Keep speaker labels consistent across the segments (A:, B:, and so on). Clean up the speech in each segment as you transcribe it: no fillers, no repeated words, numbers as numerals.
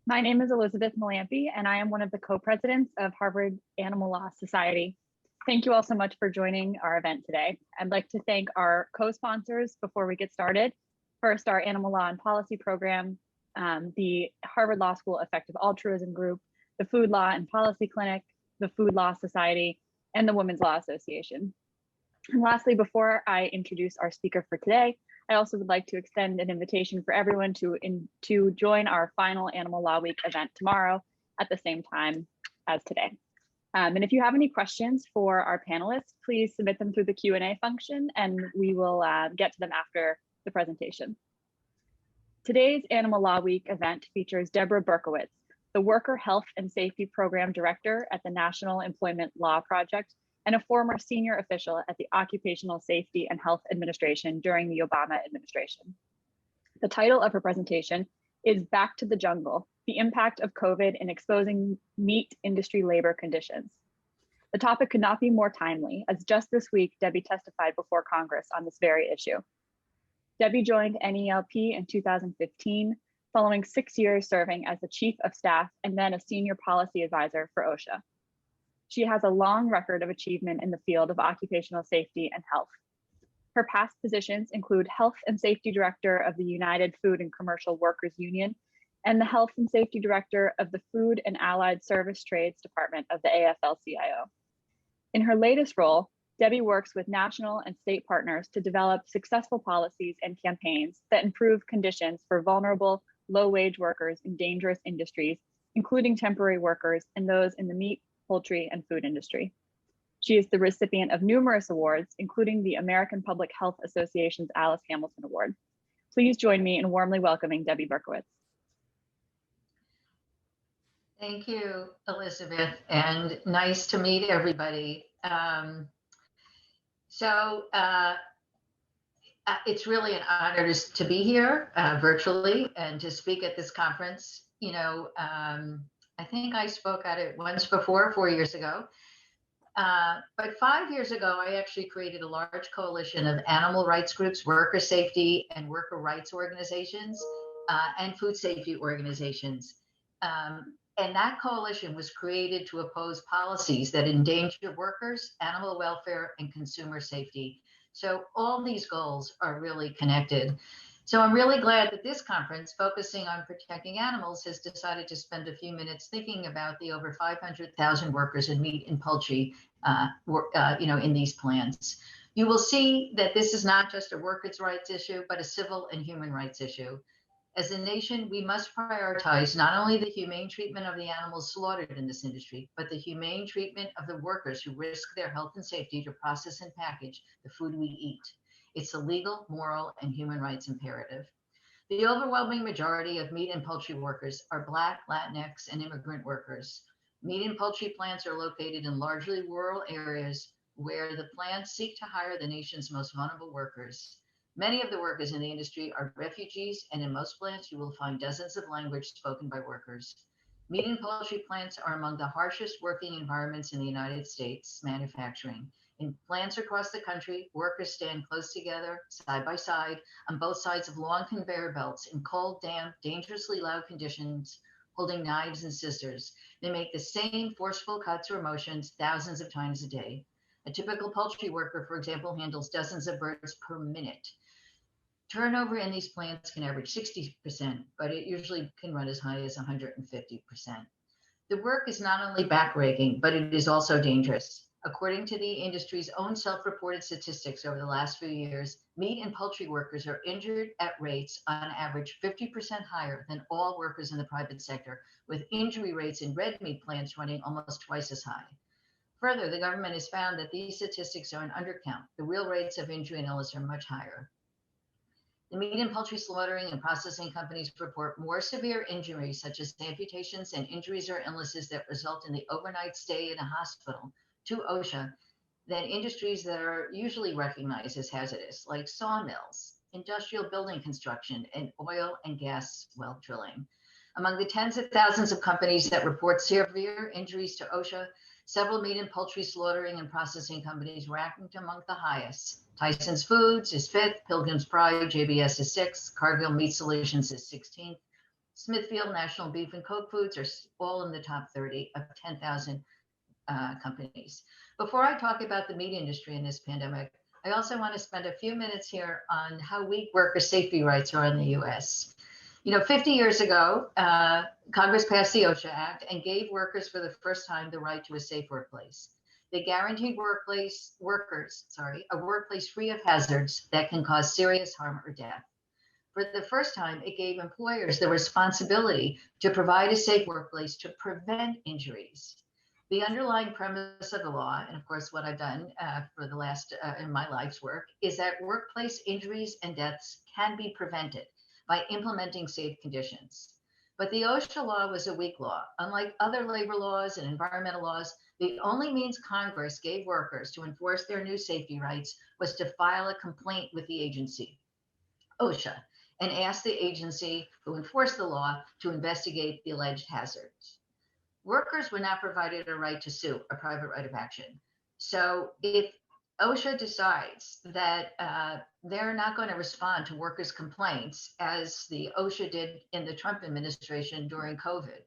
A: My name is Elizabeth Malampi, and I am one of the co-presidents of Harvard Animal Law Society. Thank you all so much for joining our event today. I'd like to thank our co-sponsors before we get started. First, our Animal Law and Policy Program, the Harvard Law School Effective Altruism Group, the Food Law and Policy Clinic, the Food Law Society, and the Women's Law Association. And lastly, before I introduce our speaker for today, I also would like to extend an invitation for everyone to join our final Animal Law Week event tomorrow at the same time as today. And if you have any questions for our panelists, please submit them through the Q&A function, and we will get to them after the presentation. Today's Animal Law Week event features Deborah Berkowitz, the Worker Health and Safety Program Director at the National Employment Law Project and a former senior official at the Occupational Safety and Health Administration during the Obama administration. The title of her presentation is Back to the Jungle, the Impact of COVID in Exposing Meat Industry Labor Conditions. The topic could not be more timely, as just this week, Debbie testified before Congress on this very issue. Debbie joined NELP in 2015, following 6 years serving as the Chief of Staff and then a Senior Policy Advisor for OSHA. She has a long record of achievement in the field of occupational safety and health. Her past positions include Health and Safety Director of the United Food and Commercial Workers Union and the Health and Safety Director of the Food and Allied Service Trades Department of the AFL-CIO. In her latest role, Debbie works with national and state partners to develop successful policies and campaigns that improve conditions for vulnerable, low-wage workers in dangerous industries, including temporary workers and those in the meat, poultry, and food industry. She is the recipient of numerous awards, including the American Public Health Association's Alice Hamilton Award. Please join me in warmly welcoming Debbie Berkowitz.
B: Thank you, Elizabeth, and nice to meet everybody. It's really an honor to be here virtually and to speak at this conference. You know, I think I spoke at it once before, 4 years ago. But 5 years ago, I actually created a large coalition of animal rights groups, worker safety and worker rights organizations, and food safety organizations. And that coalition was created to oppose policies that endanger workers, animal welfare, and consumer safety. So all these goals are really connected. So I'm really glad that this conference, focusing on protecting animals, has decided to spend a few minutes thinking about the over 500,000 workers in meat and poultry, in these plants. You will see that this is not just a workers' rights issue, but a civil and human rights issue. As a nation, we must prioritize not only the humane treatment of the animals slaughtered in this industry, but the humane treatment of the workers who risk their health and safety to process and package the food we eat. It's a legal, moral, and human rights imperative. The overwhelming majority of meat and poultry workers are Black, Latinx, and immigrant workers. Meat and poultry plants are located in largely rural areas where the plants seek to hire the nation's most vulnerable workers. Many of the workers in the industry are refugees, and in most plants, you will find dozens of languages spoken by workers. Meat and poultry plants are among the harshest working environments in the United States manufacturing. In plants across the country, workers stand close together, side by side, on both sides of long conveyor belts in cold, damp, dangerously loud conditions, holding knives and scissors. They make the same forceful cuts or motions thousands of times a day. A typical poultry worker, for example, handles dozens of birds per minute. Turnover in these plants can average 60%, but it usually can run as high as 150%. The work is not only backbreaking, but it is also dangerous. According to the industry's own self-reported statistics over the last few years, meat and poultry workers are injured at rates on average 50% higher than all workers in the private sector, with injury rates in red meat plants running almost twice as high. Further, the government has found that these statistics are an undercount. The real rates of injury and illness are much higher. The meat and poultry slaughtering and processing companies report more severe injuries, such as amputations and injuries or illnesses that result in the overnight stay in a hospital, to OSHA than industries that are usually recognized as hazardous, like sawmills, industrial building construction, and oil and gas well drilling. Among the tens of thousands of companies that report severe injuries to OSHA, several meat and poultry slaughtering and processing companies ranked among the highest. Tyson's Foods is 5th, Pilgrim's Pride, JBS is 6th, Cargill Meat Solutions is 16th, Smithfield, National Beef and Coke Foods are all in the top 30 of 10,000 companies. Before I talk about the meat industry in this pandemic, I also want to spend a few minutes here on how weak worker safety rights are in the US. 50 years ago, Congress passed the OSHA Act and gave workers for the first time the right to a safe workplace. They guaranteed workers a workplace free of hazards that can cause serious harm or death. For the first time, it gave employers the responsibility to provide a safe workplace to prevent injuries. The underlying premise of the law, and of course what I've done for the last in my life's work, is that workplace injuries and deaths can be prevented by implementing safe conditions. But the OSHA law was a weak law. Unlike other labor laws and environmental laws, the only means Congress gave workers to enforce their new safety rights was to file a complaint with the agency, OSHA, and ask the agency who enforced the law to investigate the alleged hazards. Workers were not provided a right to sue, a private right of action. So if OSHA decides that they're not going to respond to workers' complaints, as the OSHA did in the Trump administration during COVID,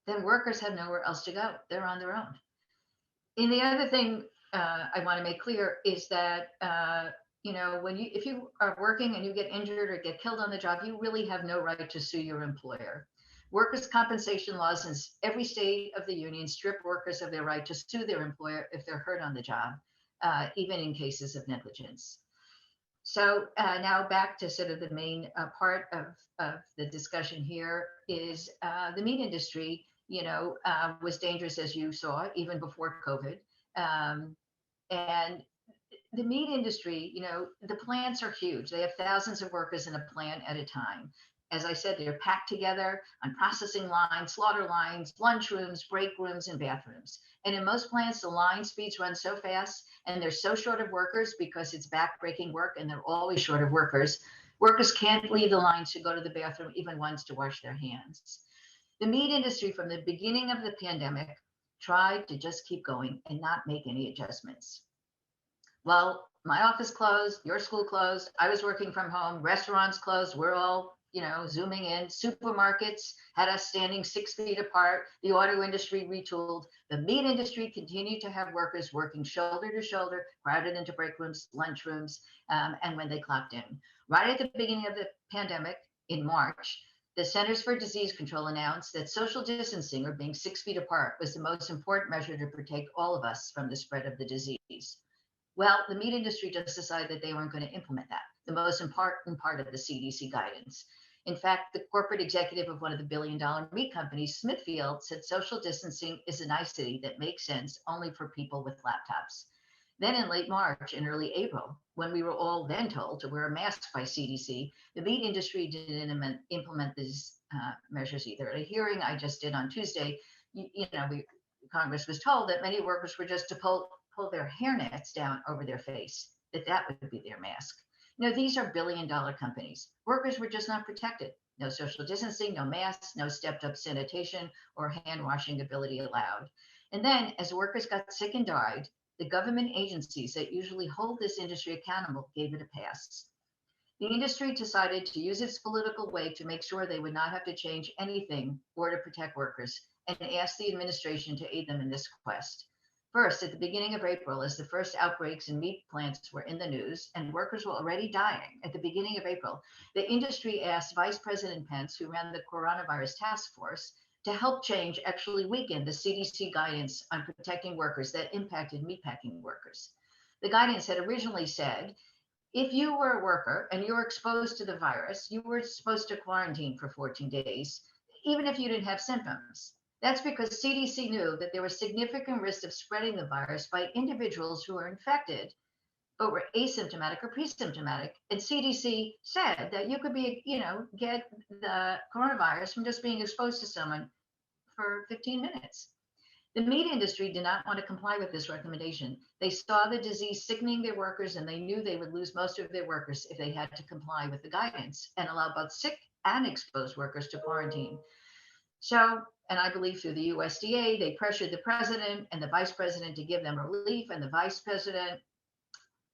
B: then workers have nowhere else to go. They're on their own. And the other thing I want to make clear is that if you are working and you get injured or get killed on the job, you really have no right to sue your employer. Workers' compensation laws in every state of the union strip workers of their right to sue their employer if they're hurt on the job, even in cases of negligence. So now back to sort of the main part of the discussion here is the meat industry, was dangerous, as you saw, even before COVID. And the meat industry, the plants are huge. They have thousands of workers in a plant at a time. As I said, they're packed together on processing lines, slaughter lines, lunchrooms, break rooms, and bathrooms. And in most plants, the line speeds run so fast and they're so short of workers because it's backbreaking work and they're always short of workers. Workers can't leave the lines to go to the bathroom even once to wash their hands. The meat industry from the beginning of the pandemic tried to just keep going and not make any adjustments. Well, my office closed, your school closed, I was working from home, restaurants closed, we're all zooming in. Supermarkets had us standing 6 feet apart. The auto industry retooled. The meat industry continued to have workers working shoulder to shoulder, crowded into break rooms, lunch rooms, and when they clocked in. Right at the beginning of the pandemic in March, the Centers for Disease Control announced that social distancing, or being 6 feet apart, was the most important measure to protect all of us from the spread of the disease. Well, the meat industry just decided that they weren't going to implement that, the most important part of the CDC guidance. In fact, the corporate executive of one of the billion-dollar meat companies, Smithfield, said social distancing is a nicety that makes sense only for people with laptops. Then in late March and early April, when we were all then told to wear a mask by CDC, the meat industry didn't implement these measures either. At a hearing I just did on Tuesday, Congress was told that many workers were just to pull their hairnets down over their face, that would be their mask. These are billion-dollar companies. Workers were just not protected. No social distancing, no masks, no stepped-up sanitation or hand-washing ability allowed. And then, as workers got sick and died, the government agencies that usually hold this industry accountable gave it a pass. The industry decided to use its political weight to make sure they would not have to change anything or to protect workers, and asked the administration to aid them in this quest. First, at the beginning of April, as the first outbreaks in meat plants were in the news and workers were already dying at the beginning of April, the industry asked Vice President Pence, who ran the coronavirus task force, to help change, actually weaken the CDC guidance on protecting workers that impacted meatpacking workers. The guidance had originally said, if you were a worker and you were exposed to the virus, you were supposed to quarantine for 14 days, even if you didn't have symptoms. That's because CDC knew that there was significant risk of spreading the virus by individuals who were infected, but were asymptomatic or pre-symptomatic. And CDC said that you could get the coronavirus from just being exposed to someone for 15 minutes. The meat industry did not want to comply with this recommendation. They saw the disease sickening their workers, and they knew they would lose most of their workers if they had to comply with the guidance and allow both sick and exposed workers to quarantine. So, and I believe through the USDA, they pressured the president and the vice president to give them relief, and the vice president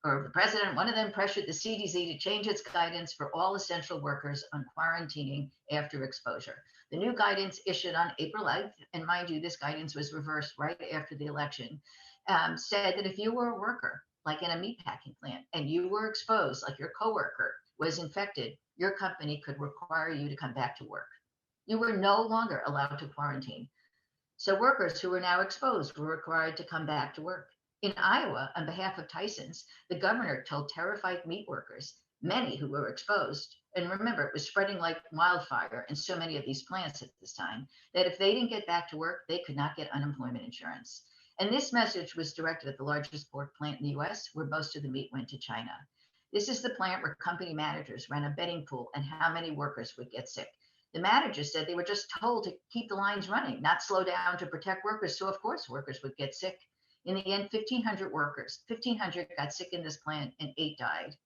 B: or the president, one of them pressured the CDC to change its guidance for all essential workers on quarantining after exposure. The new guidance issued on April 8th, and mind you, this guidance was reversed right after the election, said that if you were a worker, like in a meatpacking plant, and you were exposed, like your coworker was infected, your company could require you to come back to work. You were no longer allowed to quarantine. So workers who were now exposed were required to come back to work. In Iowa, on behalf of Tyson's, the governor told terrified meat workers, many who were exposed, and remember, it was spreading like wildfire in so many of these plants at this time, that if they didn't get back to work, they could not get unemployment insurance. And this message was directed at the largest pork plant in the US, where most of the meat went to China. This is the plant where company managers ran a betting pool on how many workers would get sick. The managers said they were just told to keep the lines running, not slow down to protect workers. So of course, workers would get sick. In the end, 1,500 workers, 1,500 got sick in this plant and 8 died.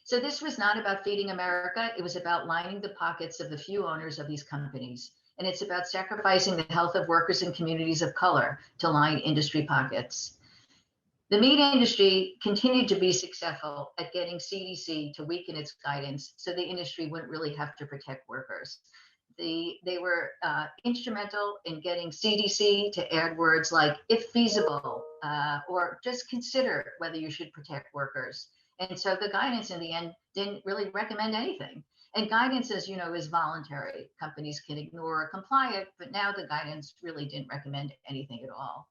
B: So this was not about feeding America. It was about lining the pockets of the few owners of these companies. And it's about sacrificing the health of workers and communities of color to line industry pockets. The meat industry continued to be successful at getting CDC to weaken its guidance so the industry wouldn't really have to protect workers. They were instrumental in getting CDC to add words like if feasible, or just consider whether you should protect workers. And so the guidance in the end didn't really recommend anything. And guidance, as you know, is voluntary. Companies can ignore or comply it, but now the guidance really didn't recommend anything at all.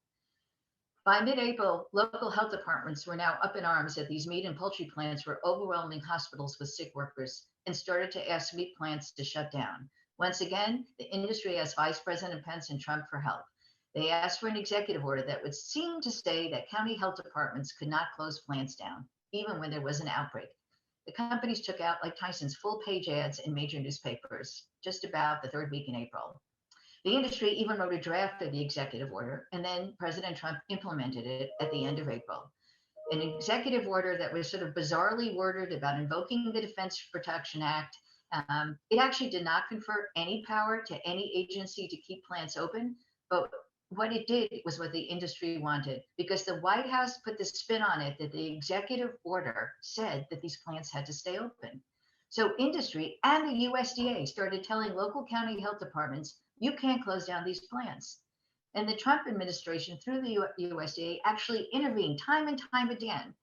B: By mid-April, local health departments were now up in arms that these meat and poultry plants were overwhelming hospitals with sick workers and started to ask meat plants to shut down. Once again, the industry asked Vice President Pence and Trump for help. They asked for an executive order that would seem to say that county health departments could not close plants down, even when there was an outbreak. The companies took out, like Tyson's, full-page ads in major newspapers just about the third week in April. The industry even wrote a draft of the executive order, and then President Trump implemented it at the end of April. An executive order that was sort of bizarrely worded about invoking the Defense Production Act. It actually did not confer any power to any agency to keep plants open, but what it did was what the industry wanted, because the White House put the spin on it that the executive order said that these plants had to stay open. So industry and the USDA started telling local county health departments, you can't close down these plants. And the Trump administration, through the USDA, actually intervened time and time again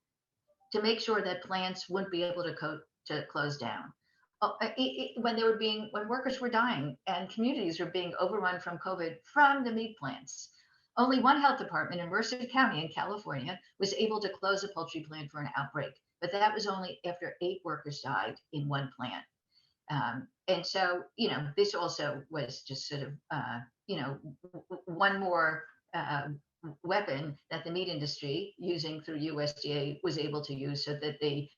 B: to make sure that plants wouldn't be able to close down. When workers were dying and communities were being overrun from COVID from the meat plants. Only one health department in Merced County in California was able to close a poultry plant for an outbreak, but that was only after 8 workers died in one plant. And so, this also was just sort of, one more weapon that the meat industry, using through USDA, was able to use so that they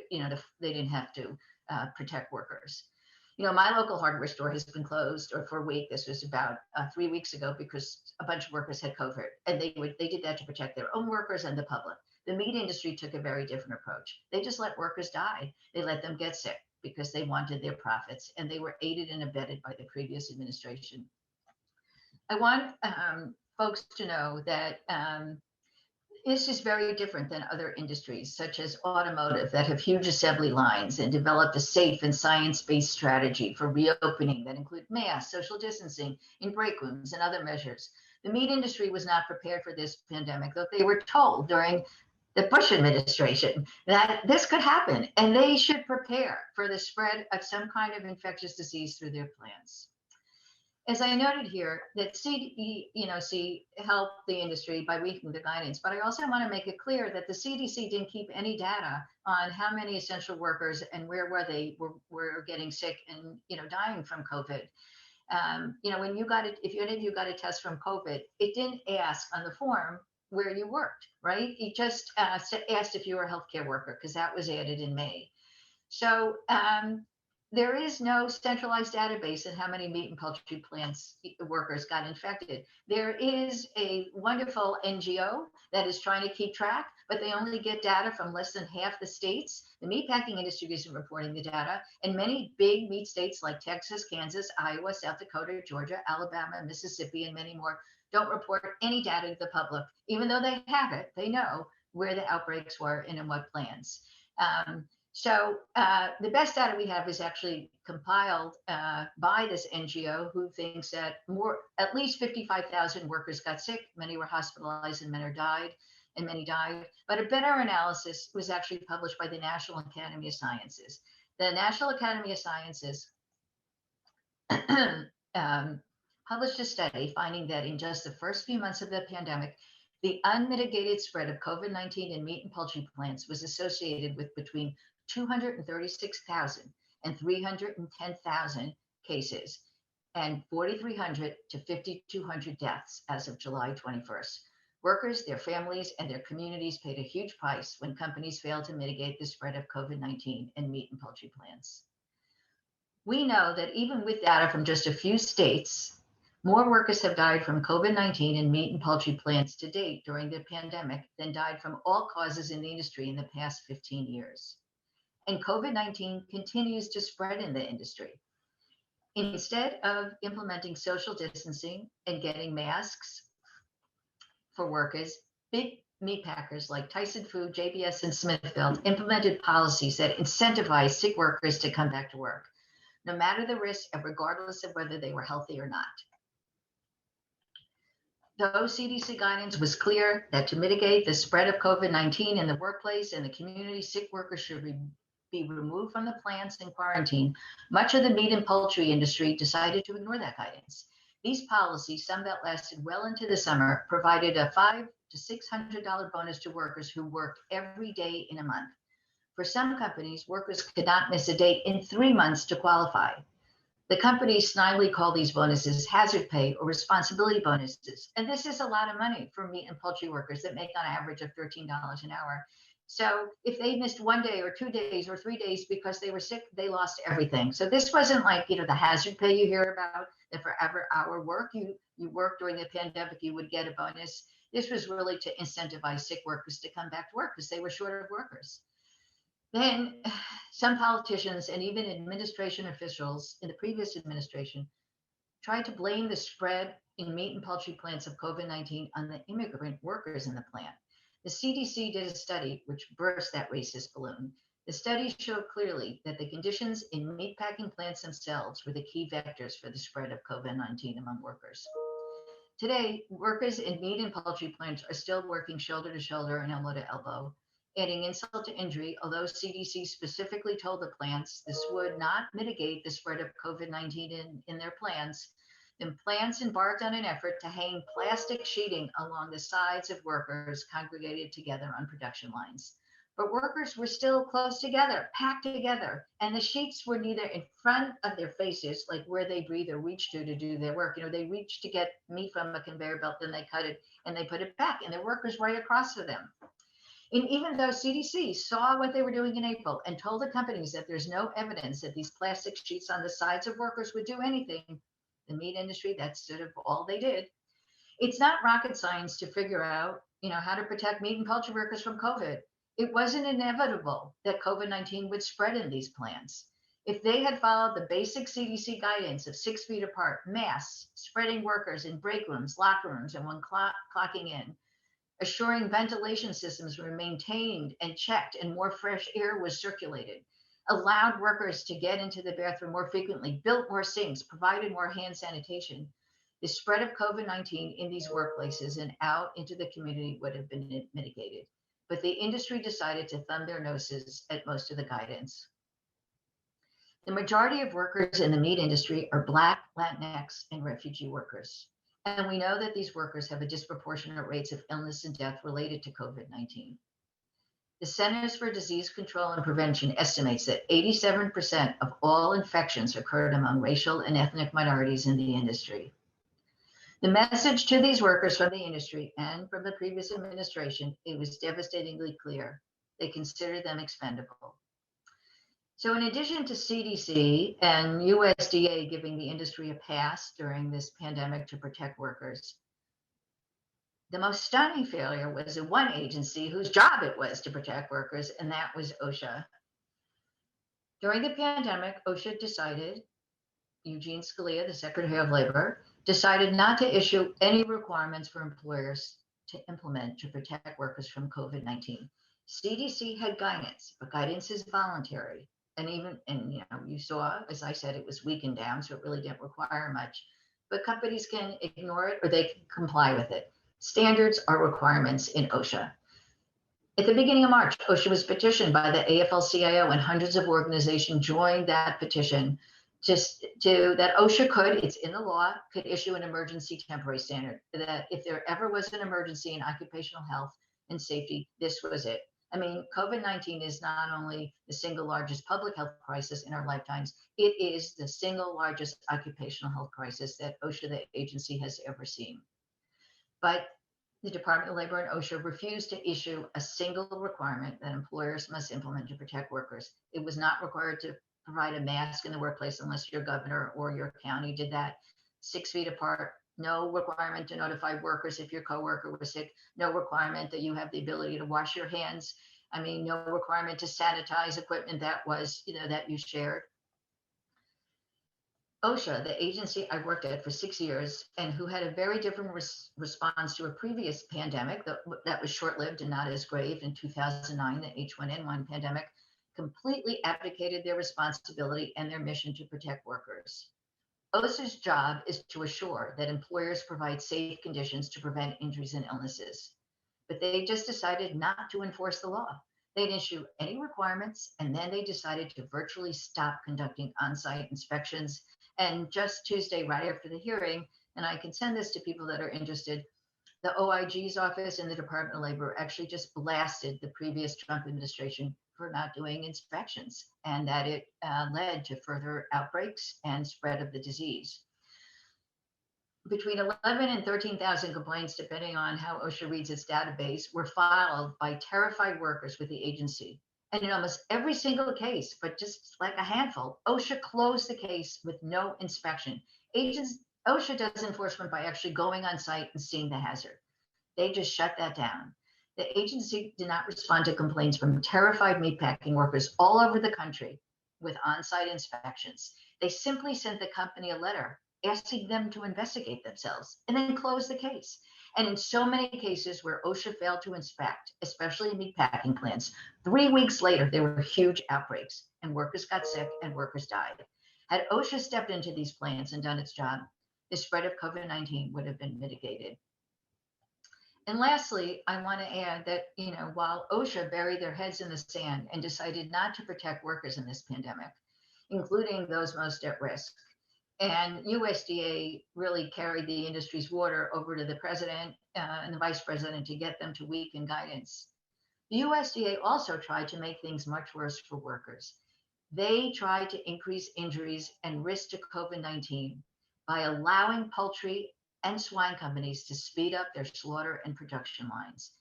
B: didn't have to protect workers. My local hardware store has been closed for a week. This was about 3 weeks ago because a bunch of workers had COVID, and they did that to protect their own workers and the public. The meat industry took a very different approach. They just let workers die. They let them get sick because they wanted their profits, and they were aided and abetted by the previous administration. I want folks to know that this is very different than other industries, such as automotive, that have huge assembly lines and developed a safe and science-based strategy for reopening that include masks, social distancing in break rooms, and other measures. The meat industry was not prepared for this pandemic, though they were told during the Bush administration that this could happen, and they should prepare for the spread of some kind of infectious disease through their plants. As I noted here, that CDC helped the industry by weakening the guidance, but I also want to make it clear that the CDC didn't keep any data on how many essential workers and where were getting sick and dying from COVID. When you got it, if any of you got a test from COVID, it didn't ask on the form where you worked, right? It just asked if you were a healthcare worker, because that was added in May. So there is no centralized database on how many meat and poultry plants workers got infected. There is a wonderful NGO that is trying to keep track, but they only get data from less than half the states. The meatpacking industry isn't reporting the data, and many big meat states like Texas, Kansas, Iowa, South Dakota, Georgia, Alabama, Mississippi, and many more don't report any data to the public. Even though they have it, they know, where the outbreaks were and in what plants. So the best data we have is actually compiled by this NGO, who thinks that at least 55,000 workers got sick, many were hospitalized, and many died. But a better analysis was actually published by the National Academy of Sciences. The National Academy of Sciences published a study finding that in just the first few months of the pandemic, the unmitigated spread of COVID-19 in meat and poultry plants was associated with between 236,000 and 310,000 cases and 4,300 to 5,200 deaths as of July 21st. Workers, their families, and their communities paid a huge price when companies failed to mitigate the spread of COVID-19 in meat and poultry plants. We know that even with data from just a few states, more workers have died from COVID-19 in meat and poultry plants to date during the pandemic than died from all causes in the industry in the past 15 years. And COVID-19 continues to spread in the industry. Instead of implementing social distancing and getting masks for workers, big meat packers like Tyson Food, JBS, and Smithfield implemented policies that incentivize sick workers to come back to work, no matter the risk and regardless of whether they were healthy or not. Though CDC guidance was clear that to mitigate the spread of COVID-19 in the workplace and the community, sick workers should be removed from the plants and quarantine, much of the meat and poultry industry decided to ignore that guidance. These policies, some that lasted well into the summer, provided a $500 to $600 bonus to workers who worked every day in a month. For some companies, workers could not miss a day in 3 months to qualify. The companies snidely call these bonuses hazard pay or responsibility bonuses. And this is a lot of money for meat and poultry workers that make on average of $13 an hour. So if they missed 1 day or 2 days or 3 days because they were sick, they lost everything. So this wasn't like, the hazard pay you hear about, that for every hour work you worked during the pandemic, you would get a bonus. This was really to incentivize sick workers to come back to work because they were short of workers. Then some politicians and even administration officials in the previous administration tried to blame the spread in meat and poultry plants of COVID-19 on the immigrant workers in the plant. The CDC did a study which burst that racist balloon. The study showed clearly that the conditions in meatpacking plants themselves were the key vectors for the spread of COVID-19 among workers. Today, workers in meat and poultry plants are still working shoulder to shoulder and elbow to elbow. Adding insult to injury, although CDC specifically told the plants this would not mitigate the spread of COVID-19 in their plants, the plants embarked on an effort to hang plastic sheeting along the sides of workers congregated together on production lines. But workers were still close together, packed together, and the sheets were neither in front of their faces, like where they breathe or reach to do their work. They reach to get meat from a conveyor belt, then they cut it and they put it back, and the workers right across from them. And even though CDC saw what they were doing in April and told the companies that there's no evidence that these plastic sheets on the sides of workers would do anything, the meat industry, that's sort of all they did. It's not rocket science to figure out, how to protect meat and poultry workers from COVID. It wasn't inevitable that COVID-19 would spread in these plants. If they had followed the basic CDC guidance of 6 feet apart, masks, spreading workers in break rooms, locker rooms, and when clocking in, assuring ventilation systems were maintained and checked and more fresh air was circulated, allowed workers to get into the bathroom more frequently, built more sinks, provided more hand sanitation, the spread of COVID-19 in these workplaces and out into the community would have been mitigated. But the industry decided to thumb their noses at most of the guidance. The majority of workers in the meat industry are Black, Latinx, and refugee workers. And we know that these workers have a disproportionate rates of illness and death related to COVID-19. The Centers for Disease Control and Prevention estimates that 87% of all infections occurred among racial and ethnic minorities in the industry. The message to these workers from the industry and from the previous administration, it was devastatingly clear. They considered them expendable. So in addition to CDC and USDA giving the industry a pass during this pandemic to protect workers, the most stunning failure was in one agency whose job it was to protect workers, and that was OSHA. During the pandemic, OSHA decided, Eugene Scalia, the Secretary of Labor, decided not to issue any requirements for employers to implement to protect workers from COVID-19. CDC had guidance, but guidance is voluntary. And you saw, as I said, it was weakened down, so it really didn't require much. But companies can ignore it or they can comply with it. Standards are requirements in OSHA. At the beginning of March, OSHA was petitioned by the AFL-CIO, and hundreds of organizations joined that petition that OSHA it's in the law, could issue an emergency temporary standard, that if there ever was an emergency in occupational health and safety, this was it. I mean, COVID-19 is not only the single largest public health crisis in our lifetimes, it is the single largest occupational health crisis that OSHA, the agency, has ever seen. But the Department of Labor and OSHA refused to issue a single requirement that employers must implement to protect workers. It was not required to provide a mask in the workplace unless your governor or your county did that. 6 feet apart, no requirement to notify workers if your coworker was sick, no requirement that you have the ability to wash your hands. I mean, no requirement to sanitize equipment that was, that you shared. OSHA, the agency I worked at for 6 years and who had a very different response to a previous pandemic that was short-lived and not as grave in 2009, the H1N1 pandemic, completely abdicated their responsibility and their mission to protect workers. OSHA's job is to assure that employers provide safe conditions to prevent injuries and illnesses. But they just decided not to enforce the law. They didn't issue any requirements, and then they decided to virtually stop conducting on-site inspections. And just Tuesday, right after the hearing, and I can send this to people that are interested, the OIG's office in the Department of Labor actually just blasted the previous Trump administration for not doing inspections, and that it led to further outbreaks and spread of the disease. Between 11 and 13,000 complaints, depending on how OSHA reads its database, were filed by terrified workers with the agency. And in almost every single case, but just like a handful, OSHA closed the case with no inspection. OSHA does enforcement by actually going on site and seeing the hazard. They just shut that down. The agency did not respond to complaints from terrified meatpacking workers all over the country with on-site inspections. They simply sent the company a letter asking them to investigate themselves and then close the case. And in so many cases where OSHA failed to inspect, especially meatpacking plants, 3 weeks later, there were huge outbreaks and workers got sick and workers died. Had OSHA stepped into these plants and done its job, the spread of COVID-19 would have been mitigated. And lastly, I want to add that, while OSHA buried their heads in the sand and decided not to protect workers in this pandemic, including those most at risk, and USDA really carried the industry's water over to the president and the vice president to get them to weaken guidance. The USDA also tried to make things much worse for workers. They tried to increase injuries and risk to COVID-19 by allowing poultry and swine companies to speed up their slaughter and production lines.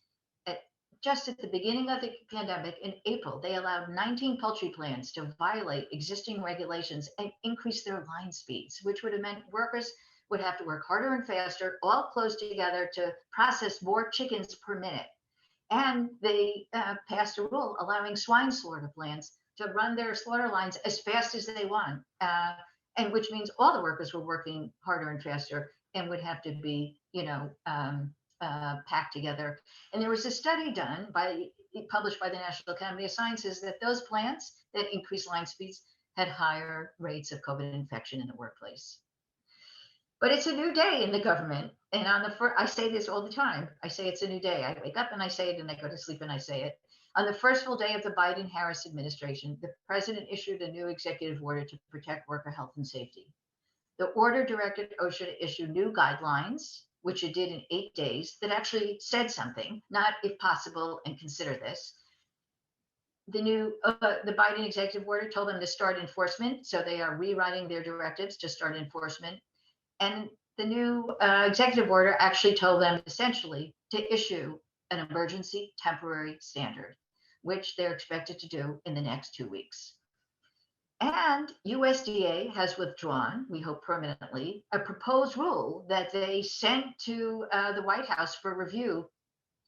B: Just at the beginning of the pandemic in April, they allowed 19 poultry plants to violate existing regulations and increase their line speeds, which would have meant workers would have to work harder and faster, all close together to process more chickens per minute. And they passed a rule allowing swine slaughter plants to run their slaughter lines as fast as they want, and which means all the workers were working harder and faster and would have to be, packed together. And there was a study published by the National Academy of Sciences that those plants that increased line speeds had higher rates of COVID infection in the workplace. But it's a new day in the government. And I say this all the time. I say it's a new day. I wake up and I say it, and I go to sleep and I say it. On the first full day of the Biden-Harris administration, the president issued a new executive order to protect worker health and safety. The order directed OSHA to issue new guidelines, which it did in 8 days, that actually said something, not if possible and consider this. The Biden executive order told them to start enforcement, so they are rewriting their directives to start enforcement. And the new executive order actually told them essentially to issue an emergency temporary standard, which they're expected to do in the next 2 weeks. And USDA has withdrawn, we hope permanently, a proposed rule that they sent to the White House for review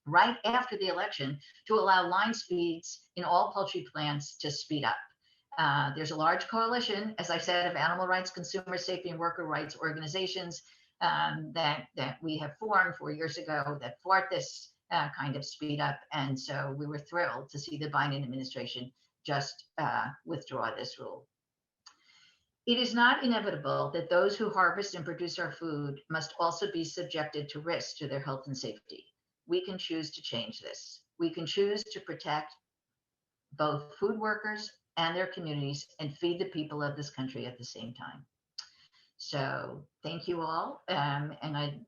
B: right after the election to allow line speeds in all poultry plants to speed up. There's a large coalition, as I said, of animal rights, consumer safety, and worker rights organizations that we have formed 4 years ago that thwart this kind of speed up. And so we were thrilled to see the Biden administration just withdraw this rule. It is not inevitable that those who harvest and produce our food must also be subjected to risk to their health and safety. We can choose to change this. We can choose to protect both food workers and their communities and feed the people of this country at the same time. So thank you all. And I'd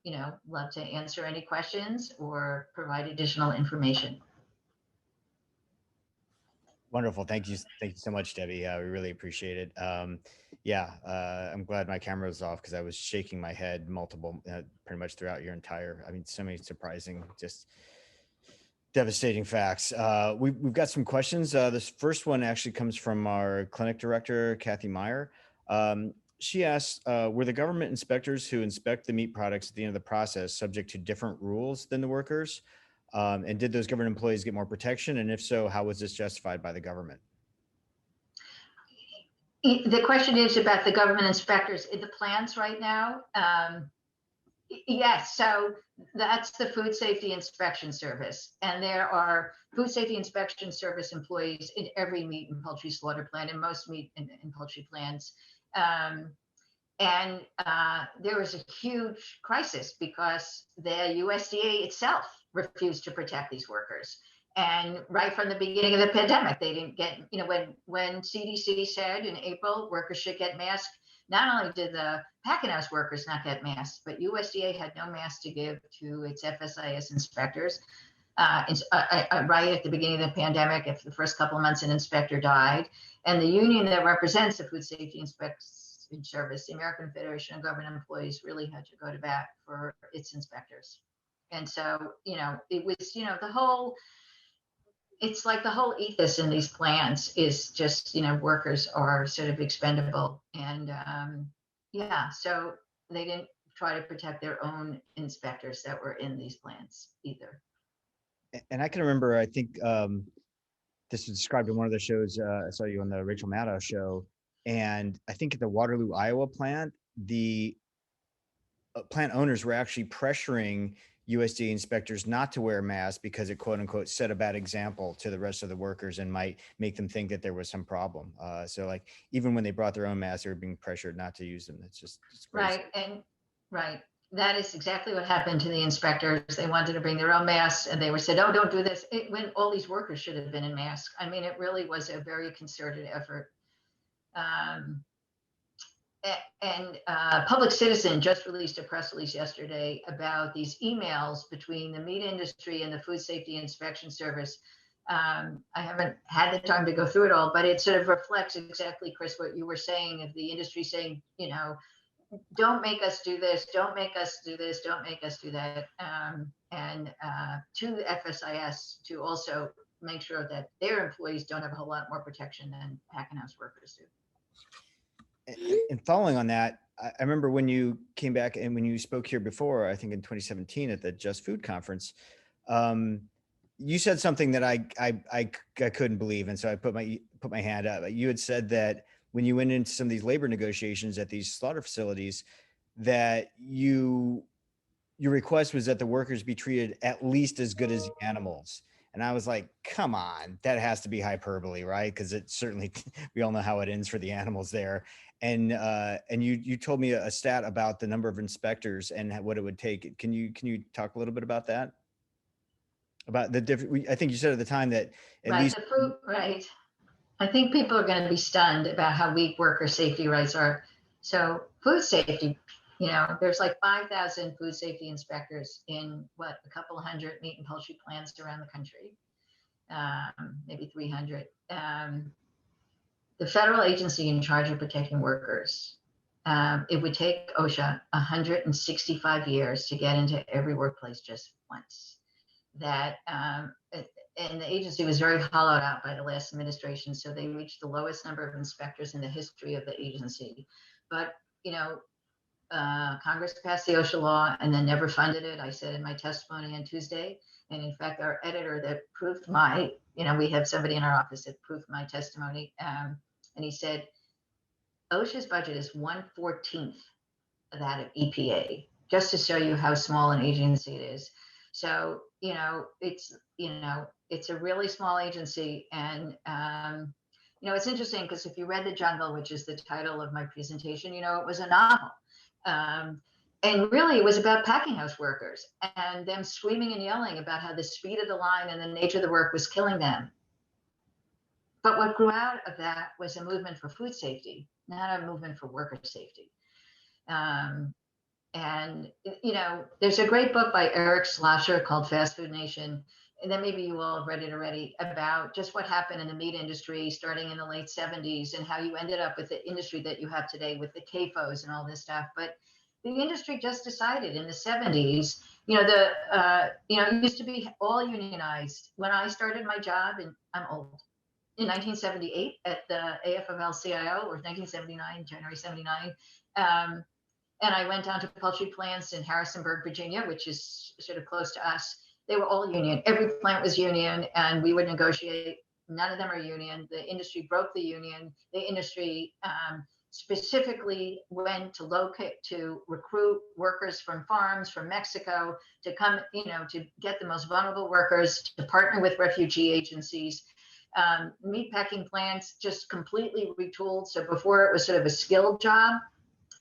B: love to answer any questions or provide additional information.
C: Wonderful. Thank you. Thank you so much, Debbie. We really appreciate it. I'm glad my camera was off because I was shaking my head pretty much throughout your entire, so many surprising, just devastating facts. We've got some questions. This first one actually comes from our clinic director, Kathy Meyer. She asks, were the government inspectors who inspect the meat products at the end of the process subject to different rules than the workers? And did those government employees get more protection? And if so, how was this justified by the government?
B: The question is about the government inspectors in the plants right now. Yes, so that's the Food Safety Inspection Service. And there are Food Safety Inspection Service employees in every meat and poultry slaughter plant and most meat and poultry plants. There was a huge crisis because the USDA itself refused to protect these workers. And right from the beginning of the pandemic, they didn't get, when CDC said in April, workers should get masks, not only did the packing house workers not get masks, but USDA had no masks to give to its FSIS inspectors. Right at the beginning of the pandemic, if the first couple of months an inspector died, and the union that represents the Food Safety Inspection Service, the American Federation of Government Employees, really had to go to bat for its inspectors. And so, it was, it's like the whole ethos in these plants is just, workers are sort of expendable. And so they didn't try to protect their own inspectors that were in these plants either.
C: And I can remember, I think this was described in one of the shows, I saw you on the Rachel Maddow show. And I think at the Waterloo, Iowa plant, the plant owners were actually pressuring USDA inspectors not to wear masks because it, quote unquote, set a bad example to the rest of the workers and might make them think that there was some problem. So like, even when they brought their own masks, they were being pressured not to use them. It's crazy.
B: Right. That is exactly what happened to the inspectors. They wanted to bring their own masks and they were said, oh, don't do this. When all these workers should have been in masks. It really was a very concerted effort. Public Citizen just released a press release yesterday about these emails between the meat industry and the Food Safety Inspection Service. I haven't had the time to go through it all, but it sort of reflects exactly, Chris, what you were saying of the industry saying, don't make us do this, don't make us do this, don't make us do that. To the FSIS to also make sure that their employees don't have a whole lot more protection than packing house workers do.
C: And following on that, I remember when you came back and when you spoke here before, I think in 2017 at the Just Food Conference, you said something that I couldn't believe. And so I put my hand up. You had said that when you went into some of these labor negotiations at these slaughter facilities, that your request was that the workers be treated at least as good as the animals. And I was like, come on, that has to be hyperbole, right? Because it certainly, we all know how it ends for the animals there. And you told me a stat about the number of inspectors and what it would take. Can you talk a little bit about that? About the different, I think you said at the time that at least.
B: Right. I think people are going to be stunned about how weak worker safety rights are. So food safety, there's like 5,000 food safety inspectors in a couple of hundred meat and poultry plants around the country, maybe 300. The federal agency in charge of protecting workers, it would take OSHA 165 years to get into every workplace just once. And the agency was very hollowed out by the last administration, so they reached the lowest number of inspectors in the history of the agency. But Congress passed the OSHA law and then never funded it. I said in my testimony on Tuesday, and in fact, our editor that proved we have somebody in our office that proved my testimony, and he said, OSHA's budget is 1/14 of that of EPA, just to show you how small an agency it is. So, it's a really small agency. And, it's interesting because if you read The Jungle, which is the title of my presentation, it was a novel. And really it was about packing house workers and them screaming and yelling about how the speed of the line and the nature of the work was killing them. But what grew out of that was a movement for food safety, not a movement for worker safety. And, there's a great book by Eric Schlosser called Fast Food Nation. And then maybe you all have read it already, about just what happened in the meat industry starting in the late 70s and how you ended up with the industry that you have today with the CAFOs and all this stuff. But the industry just decided in the 70s, it used to be all unionized. When I started my job, and I'm old, in 1978 at the AFL-CIO, or 1979, January 79, and I went down to poultry plants in Harrisonburg, Virginia, which is sort of close to us. They were all union. Every plant was union, and we would negotiate. None of them are union. The industry broke the union. The industry specifically went to recruit workers from farms, from Mexico, to come, to get the most vulnerable workers, to partner with refugee agencies. Meatpacking plants just completely retooled. So before it was sort of a skilled job,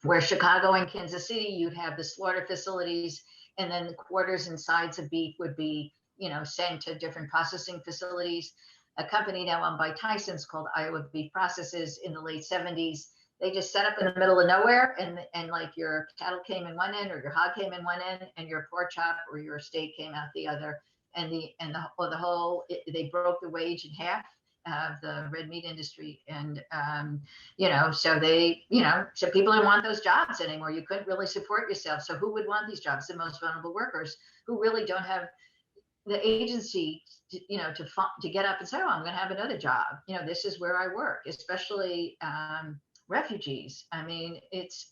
B: where Chicago and Kansas City, you'd have the slaughter facilities, and then the quarters and sides of beef would be, sent to different processing facilities. A company now owned by Tyson's called Iowa Beef Processes in the late 70s. They just set up in the middle of nowhere, and like your cattle came in one end, or your hog came in one end, and your pork chop or your steak came out the other. And they broke the wage in half of the red meat industry. And, so so people didn't want those jobs anymore. You couldn't really support yourself. So who would want these jobs? The most vulnerable workers who really don't have the agency, to get up and say, oh, I'm going to have another job. This is where I work, especially refugees. I mean, it's,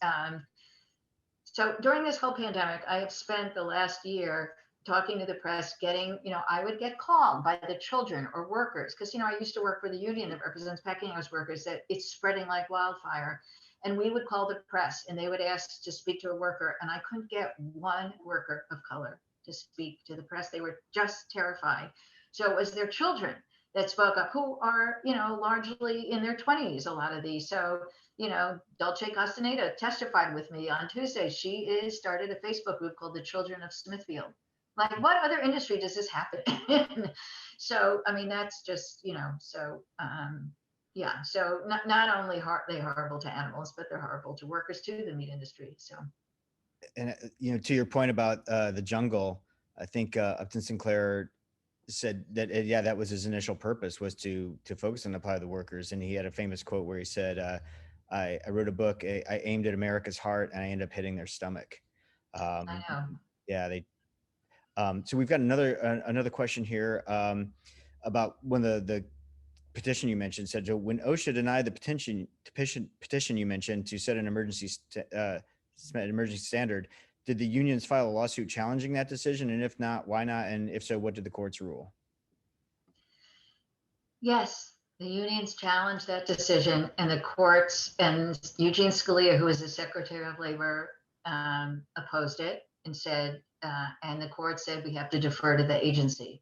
B: so during this whole pandemic, I have spent the last year talking to the press, getting, I would get called by the children or workers, because, I used to work for the union that represents packing house workers, that it's spreading like wildfire. And we would call the press and they would ask to speak to a worker, and I couldn't get one worker of color to speak to the press. They were just terrified. So it was their children that spoke up, who are, largely in their 20s, a lot of these. So, Dulce Castaneda testified with me on Tuesday. She started a Facebook group called the Children of Smithfield. Like, what other industry does this happen in? So, I mean, that's just, so, so not only are they horrible to animals, but they're horrible to workers too, the meat industry. So.
C: And, to your point about the jungle, I think Upton Sinclair said that, that was his initial purpose, was to focus on the plight of the workers. And he had a famous quote where he said, I wrote a book, I aimed at America's heart and I ended up hitting their stomach.
B: I know.
C: Yeah, so we've got another question here about when the petition you mentioned said, so when OSHA denied the petition you mentioned to set an emergency standard, did the unions file a lawsuit challenging that decision? And if not, why not? And if so, what did the courts rule?
B: Yes, the unions challenged that decision, and the courts, and Eugene Scalia, who was the Secretary of Labor, opposed it and said, and the court said we have to defer to the agency,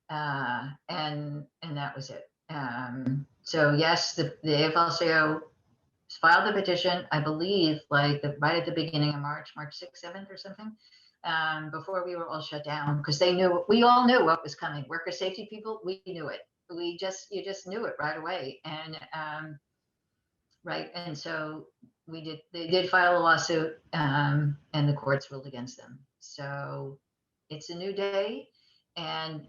B: and that was it. So yes, the AFL-CIO filed the petition, I believe, right at the beginning of March 6th, 7th or something, before we were all shut down, because we all knew what was coming. Worker safety people, we knew it. You just knew it right away. And right. And so they did file a lawsuit, and the courts ruled against them. So it's a new day. And,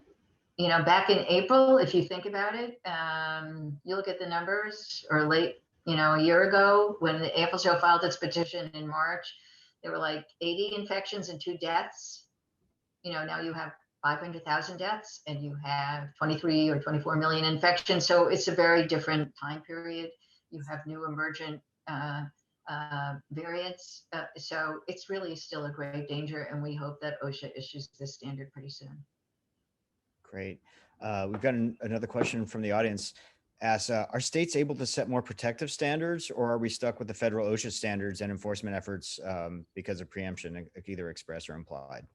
B: back in April, if you think about it, you look at the numbers, or late, a year ago, when the AFL-CIO filed its petition in March, there were like 80 infections and 2 deaths. Now you have 500,000 deaths, and you have 23 or 24 million infections. So it's a very different time period. You have new emergent variants. So it's really still a grave danger, and we hope that OSHA issues this standard pretty soon.
C: Great. We've got another question from the audience. asks, are states able to set more protective standards, or are we stuck with the federal OSHA standards and enforcement efforts because of preemption, either express or implied?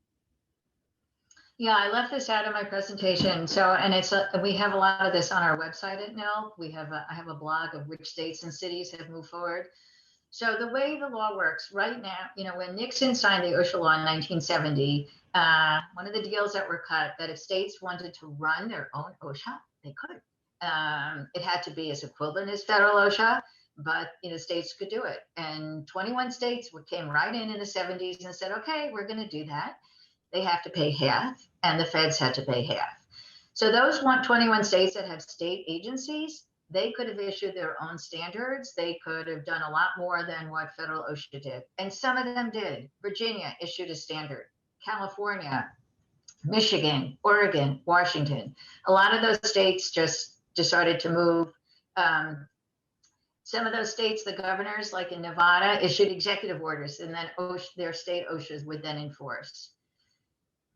B: Yeah, I left this out of my presentation. So, and we have a lot of this on our website at NELP. I have a blog of which states and cities have moved forward. So the way the law works right now, when Nixon signed the OSHA law in 1970, one of the deals that were cut that if states wanted to run their own OSHA, they could. It had to be as equivalent as federal OSHA, but states could do it. And 21 states came right in the 70s and said, okay, we're going to do that. They have to pay half, and the feds had to pay half. So those 21 states that have state agencies, they could have issued their own standards. They could have done a lot more than what federal OSHA did. And some of them did. Virginia issued a standard. California, Michigan, Oregon, Washington. A lot of those states just decided to move. Some of those states, the governors, like in Nevada, issued executive orders, and then their state OSHAs would then enforce.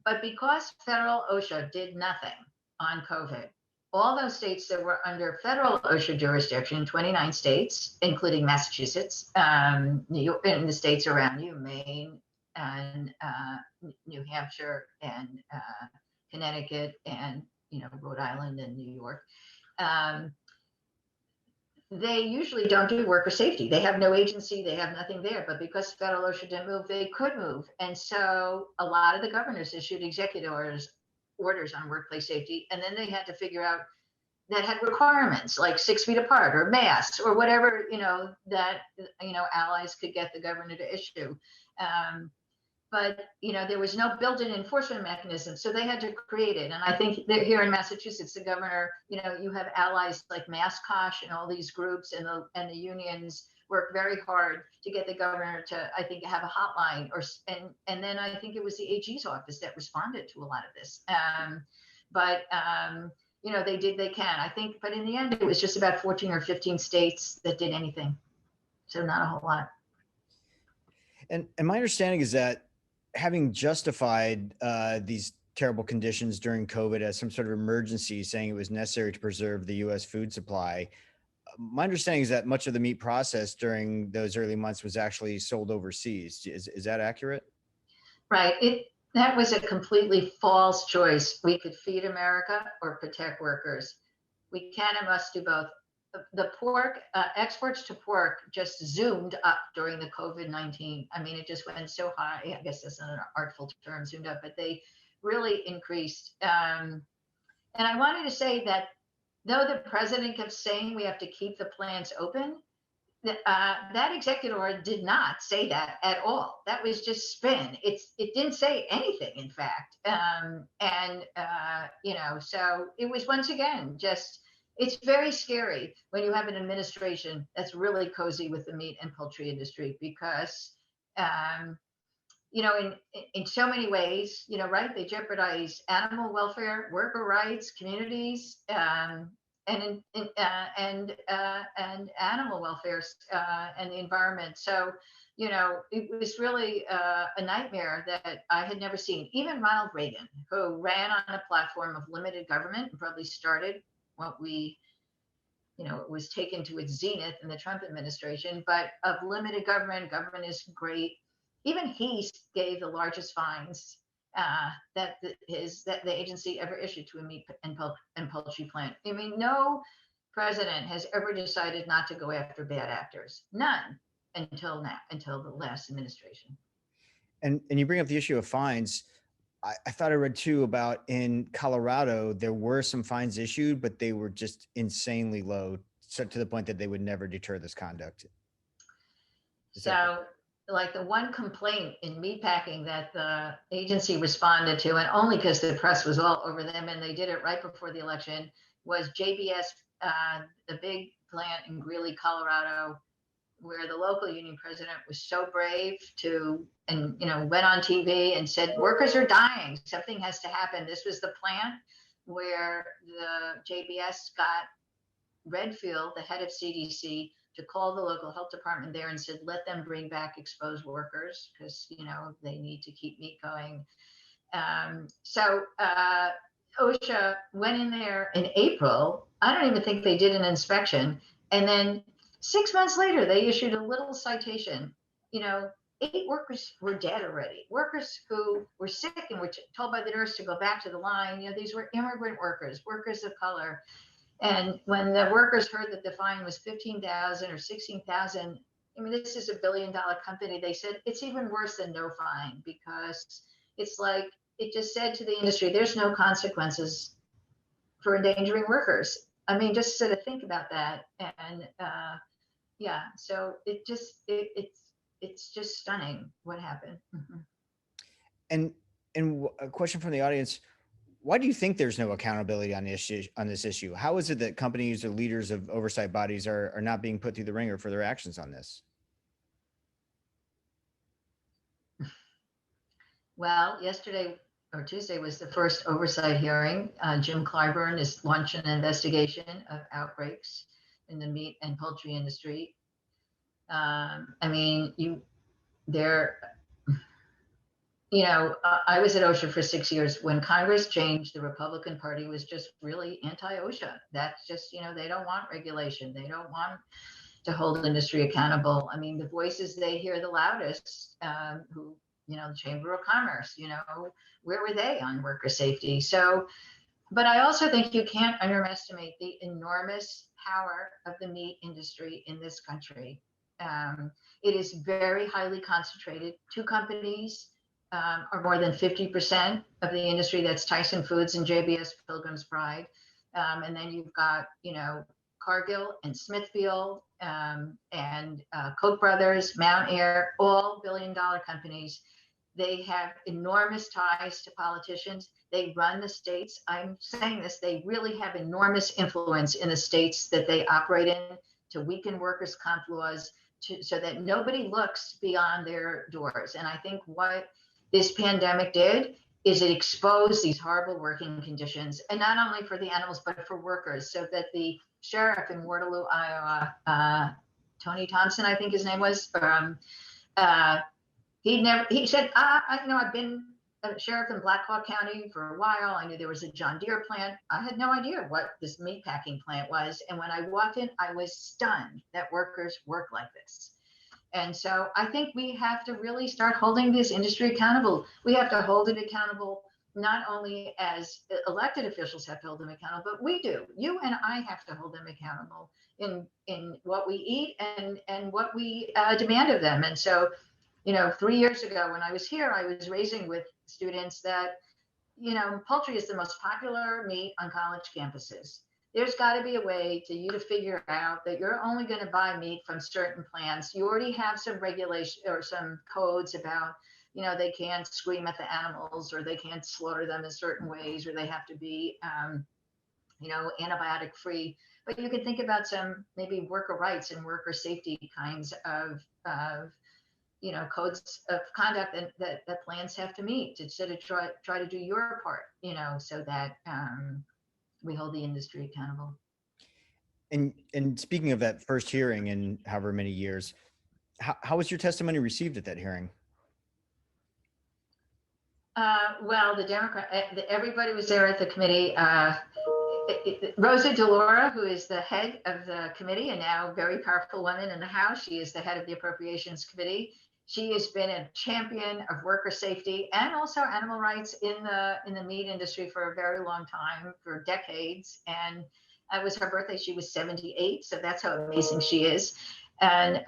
B: But because federal OSHA did nothing on COVID, all those states that were under federal OSHA jurisdiction, 29 states, including Massachusetts, New York, and the states around you, Maine, and New Hampshire, and Connecticut, and Rhode Island and New York, they usually don't do worker safety. They have no agency, they have nothing there, but because federal OSHA didn't move, they could move. And so a lot of the governors issued executive orders on workplace safety, and then they had to figure out that had requirements like 6 feet apart or masks or whatever, that, allies could get the governor to issue. But there was no built-in enforcement mechanism, so they had to create it. And I think that here in Massachusetts, the governor, you have allies like MassCosh and all these groups, and the unions work very hard to get the governor to, I think, have a hotline, and then I think it was the AG's office that responded to a lot of this. They can, I think, but in the end, it was just about 14 or 15 states that did anything, so not a whole lot.
C: And my understanding is that having justified these terrible conditions during COVID as some sort of emergency, saying it was necessary to preserve the U.S. food supply, my understanding is that much of the meat processed during those early months was actually sold overseas. Is that accurate? Right.
B: That was a completely false choice. We could feed America or protect workers. We can and must do both. The pork, exports to pork just zoomed up during the COVID-19. I mean, it just went so high. I guess that's not an artful term, zoomed up, but they really increased. And I wanted to say that though the president kept saying we have to keep the plants open, that executive order did not say that at all. That was just spin. It didn't say anything, in fact. So it was, once again, just, it's very scary when you have an administration that's really cozy with the meat and poultry industry, because, in so many ways, right, they jeopardize animal welfare, worker rights, communities, and animal welfare and the environment. So, it was really a nightmare that I had never seen. Even Ronald Reagan, who ran on a platform of limited government, probably started what it was taken to its zenith in the Trump administration, but of limited government is great. Even he gave the largest fines that the agency ever issued to a meat and poultry plant. I mean, no president has ever decided not to go after bad actors. None until now, until the last administration.
C: And you bring up the issue of fines. I thought I read too about in Colorado, there were some fines issued, but they were just insanely low, so to the point that they would never deter this conduct.
B: Like the one complaint in meatpacking that the agency responded to, and only because the press was all over them, and they did it right before the election, was JBS, the big plant in Greeley, Colorado, where the local union president was so brave and went on TV and said, workers are dying, something has to happen. This was the plant where the JBS got Redfield, the head of CDC, to call the local health department there and said, let them bring back exposed workers, because they need to keep meat going. OSHA went in there in April. I don't even think they did an inspection. And then 6 months later, they issued a little citation. 8 workers were dead already. Workers who were sick and were told by the nurse to go back to the line. These were immigrant workers, workers of color. And when the workers heard that the fine was 15,000 or 16,000, I mean, this is $1 billion company. They said it's even worse than no fine, because it's like it just said to the industry, there's no consequences for endangering workers. I mean, just sort of think about that. And yeah, so it's just stunning what happened. Mm-hmm.
C: And a question from the audience: why do you think there's no accountability on this issue? How is it that companies or leaders of oversight bodies are not being put through the ringer for their actions on this?
B: Well, yesterday or Tuesday was the first oversight hearing. Jim Clyburn is launching an investigation of outbreaks in the meat and poultry industry. I mean, I was at OSHA for 6 years. When Congress changed, the Republican Party was just really anti-OSHA. That's just, they don't want regulation. They don't want to hold industry accountable. I mean, the voices they hear the loudest, the Chamber of Commerce, where were they on worker safety? So, but I also think you can't underestimate the enormous power of the meat industry in this country. It is very highly concentrated. 2 companies are more than 50% of the industry. That's Tyson Foods and JBS Pilgrim's Pride. And then you've got, Cargill and Smithfield and Koch brothers, Mount Air, all billion-dollar companies. They have enormous ties to politicians. They run the states. I'm saying this, they really have enormous influence in the states that they operate in to weaken workers' comp laws so that nobody looks beyond their doors. And I think what this pandemic did is it exposed these horrible working conditions, and not only for the animals, but for workers, so that the sheriff in Waterloo, Iowa, Tony Thompson, I think his name was, he said, I've been a sheriff in Black Hawk County for a while. I knew there was a John Deere plant. I had no idea what this meat packing plant was. And when I walked in, I was stunned that workers work like this. And so I think we have to really start holding this industry accountable. We have to hold it accountable, not only as elected officials have to hold them accountable, but we do. You and I have to hold them accountable in what we eat and what we demand of them. And so, 3 years ago when I was here, I was raising with students that, poultry is the most popular meat on college campuses. There's got to be a way to figure out that you're only going to buy meat from certain plants. You already have some regulation or some codes about, they can't scream at the animals, or they can't slaughter them in certain ways, or they have to be, antibiotic free. But you can think about some maybe worker rights and worker safety kinds of codes of conduct that plants have to meet to sort of try to do your part, so that we hold the industry accountable.
C: And speaking of that first hearing in however many years, how was your testimony received at that hearing?
B: Well, everybody was there at the committee. Rosa DeLauro, who is the head of the committee and now very powerful woman in the House, she is the head of the Appropriations Committee. She has been a champion of worker safety and also animal rights in the meat industry for a very long time, for decades. And it was her birthday. She was 78. So that's how amazing she is. And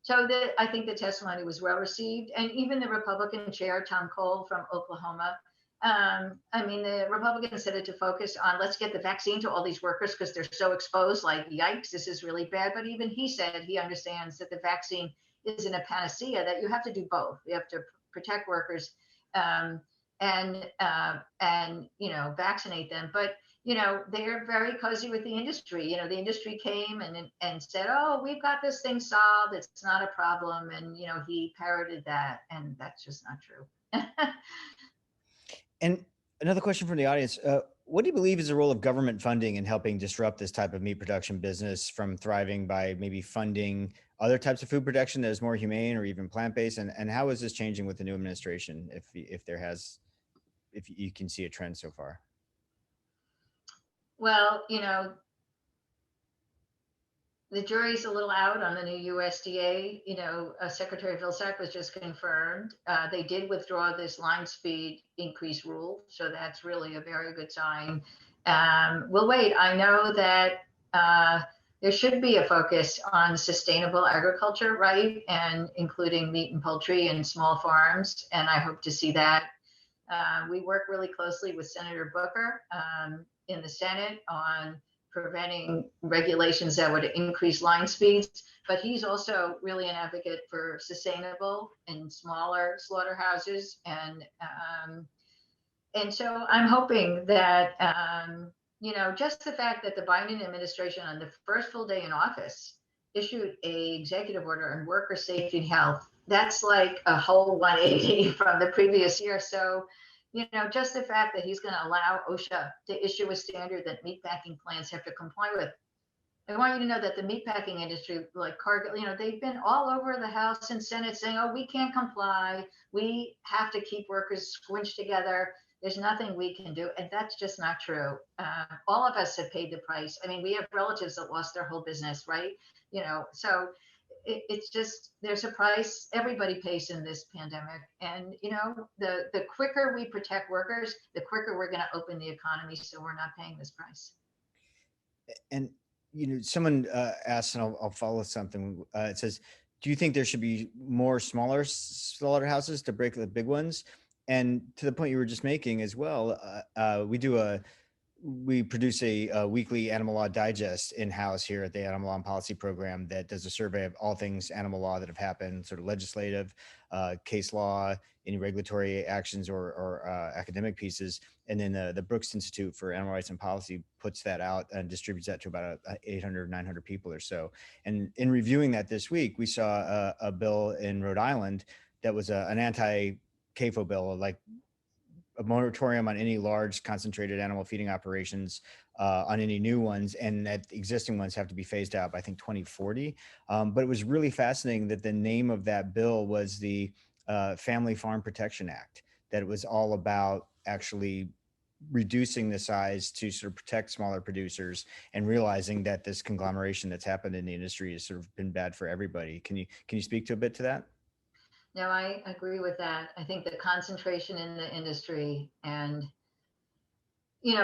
B: so I think the testimony was well received. And even the Republican chair, Tom Cole from Oklahoma, the Republicans said it to focus on, let's get the vaccine to all these workers because they're so exposed, like, yikes, this is really bad. But even he said he understands that the vaccine isn't a panacea, that you have to do both. You have to protect workers and vaccinate them. But, they're very cozy with the industry. The industry came and said, oh, we've got this thing solved. It's not a problem. And, he parroted that. And that's just not true.
C: And another question from the audience. What do you believe is the role of government funding in helping disrupt this type of meat production business from thriving by maybe funding other types of food production that is more humane or even plant-based? And how is this changing with the new administration, if you can see a trend so far?
B: Well, the jury's a little out on the new USDA. Secretary Vilsack was just confirmed. They did withdraw this line speed increase rule, so that's really a very good sign. We'll wait. I know that there should be a focus on sustainable agriculture, right? And including meat and poultry and small farms. And I hope to see that. We work really closely with Senator Booker in the Senate on preventing regulations that would increase line speeds, but he's also really an advocate for sustainable and smaller slaughterhouses. And so I'm hoping that, just the fact that the Biden administration on the first full day in office issued a executive order on worker safety and health, that's like a whole 180 from the previous year. So, just the fact that he's going to allow OSHA to issue a standard that meatpacking plants have to comply with. I want you to know that the meatpacking industry, like Cargill, they've been all over the House and Senate saying, oh, we can't comply. We have to keep workers squinched together. There's nothing we can do. And that's just not true. All of us have paid the price. I mean, we have relatives that lost their whole business, right? So it's just, there's a price everybody pays in this pandemic. And, the quicker we protect workers, the quicker we're going to open the economy. So we're not paying this price.
C: And, someone asked, and I'll follow something. It says, do you think there should be more smaller slaughterhouses to break the big ones? And to the point you were just making as well, we produce a weekly animal law digest in-house here at the Animal Law and Policy Program that does a survey of all things animal law that have happened, sort of legislative, case law, any regulatory actions or academic pieces. And then the Brooks Institute for Animal Rights and Policy puts that out and distributes that to about 800, 900 people or so. And in reviewing that this week, we saw a bill in Rhode Island that was an anti-CAFO bill, like a moratorium on any large concentrated animal feeding operations on any new ones, and that existing ones have to be phased out by, I think, 2040. But it was really fascinating that the name of that bill was the Family Farm Protection Act, that it was all about actually reducing the size to sort of protect smaller producers and realizing that this conglomeration that's happened in the industry has sort of been bad for everybody. Can you speak to a bit to that?
B: No, I agree with that. I think the concentration in the industry, and,